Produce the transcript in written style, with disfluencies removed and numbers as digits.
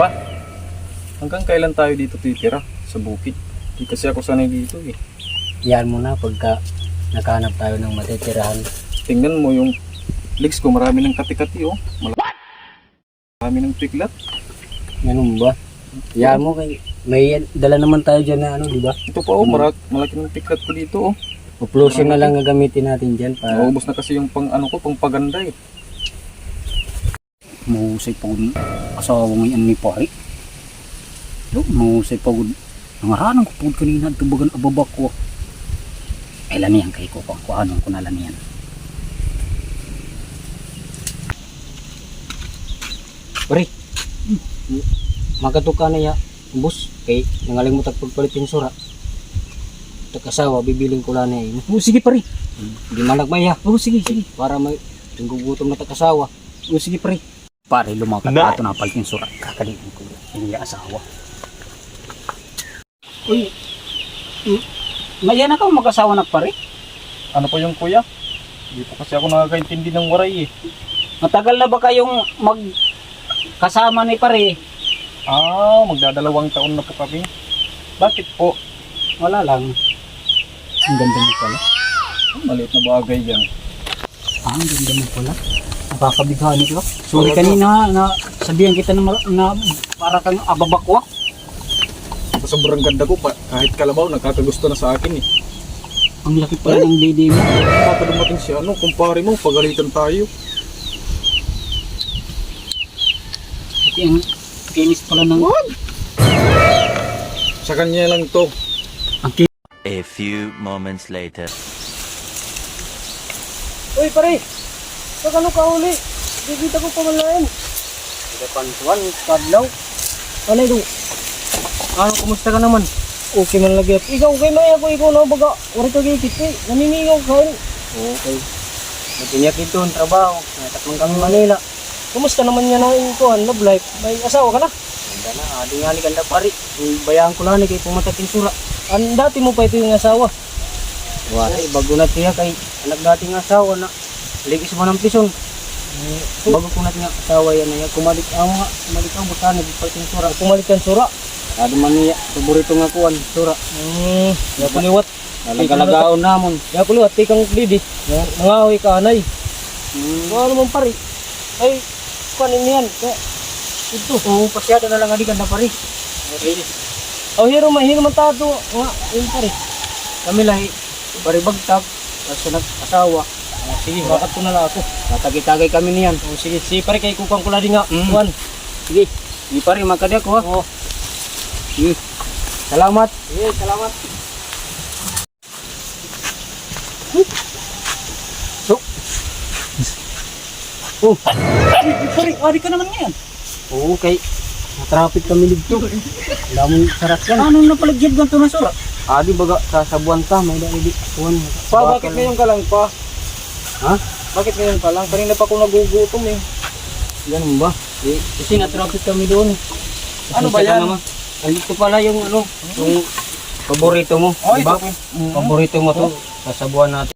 Pa, hanggang kailan tayo dito titira sa bukid? Di kasi ako sanay dito eh. Yan mo na pagka nakahanap tayo ng matitirahan. Tingnan mo yung legs ko, marami ng kati-kati oh. Marami ng piklat. Ganun ba? Yan mo kay may dala naman tayo dyan na ano, di ba? Ito pa oh, malaki ng piklat ko dito oh. Uplosion na lang gagamitin natin dyan para Naubos na kasi yung pang ano ko, pang paganda eh. mahusay pagod asawa ngayon ni pare. Mahusay pagod. Nangaranang ko pagod kanina tubagan ababak ko. Ay lanihan kay ko kung anong ko na lanihan. Pare, magatuka na ya, bus, kay nangaling mo tagpagpalit yung sura. Tag-asawa, bibiling ko lang na yun. Oh, sige pare. Hindi man nagmaya. Oh, sige. Para may gugutom na tag-asawa. Oh, sige pare. Pare, lumakat na ito na palit yung sura. Kakalitin ko yung asawa. Uy, maya na ka mag-asawa na pare? Ano po yung kuya? Hindi po kasi ako nakakaintindi ng waray eh. Matagal na ba kayong magkasama ni pare? Magdadalawang taon na po kami. Bakit po? Wala lang. Ang ganda mo pala. Maliit na bagay yan. Ang ganda mo pala. Nakakabighanin ka. Sorry kanina na sabihan kita na para kang ababakwa. Sa sobrang ganda ko pa, kahit kalabaw nakakagusto na sa akin eh. Ang laki pala ng dede mo. Baka dumating si kumpare mo, pagalitan tayo. Kasi ang kinis pala ng... Sa kanya lang to. A few moments later. Uy pare! Saka ano ka uli? Bibita ko pamalayan. Hindi pantuan, kadlaw. Alay do. Ano, kumusta ka naman? Okay man lagi. Ikaw, okay may ako, ikaw na baga. Wari ka gigit eh. Naningaw ka rin. Okay. Magtinyak ito ang trabaho. Natakman kami Manila. Kumusta naman yan ang ikuhan, love life? May asawa ka na? Ganda na, ading ganda pare. Bayaan ko lang ni kay pumatakin sura. Dati mo pa ito yung asawa? Wala, bago na tiya kay anak dating asawa na ligis mo ng pisong. Bago ko natin asawa yan na kumalik ang buta nagpalit ng sura. Kumalik ang sura? Ado man niya, paborito nga kuhan, sura. Ya kuliwat. Nalagalagaon namon. Ya kuliwat, tikang didi. Nangahoy ka anay. Ano naman pare? Ay, kuhanin niyan. Ito, pasyado na lang adikan na pare. Okay. Oh, hiro man tato. Nga, yun pare. Kami lang, pare bagtag. Tapos nag-asawa. Sige, bakit ko na lang ako. Tatagay-tagay kami niyan. Sige, pare, kay kukang kula din nga. Kuhan. Sige, pare, magkadi ako ha. Sige, salamat. Sige, salamat. So, pare, ari ka naman ngayon. Oo, kay traffic kami dito. Daming sarat yan. Anong napalagyad ganito na sura? Adi baga sa buwan ta, may dali di. Pa, bakit ngayon ka lang pa? Ha? Bakit ngayon ka lang? Kanina pa ako nagugutom eh. Ganun ba? Kasi na-traffic kami doon. Ano ba yan? Ito pala yung yung paborito mo, Oh, di ba? ito. Paborito mo to, sasabuhan natin.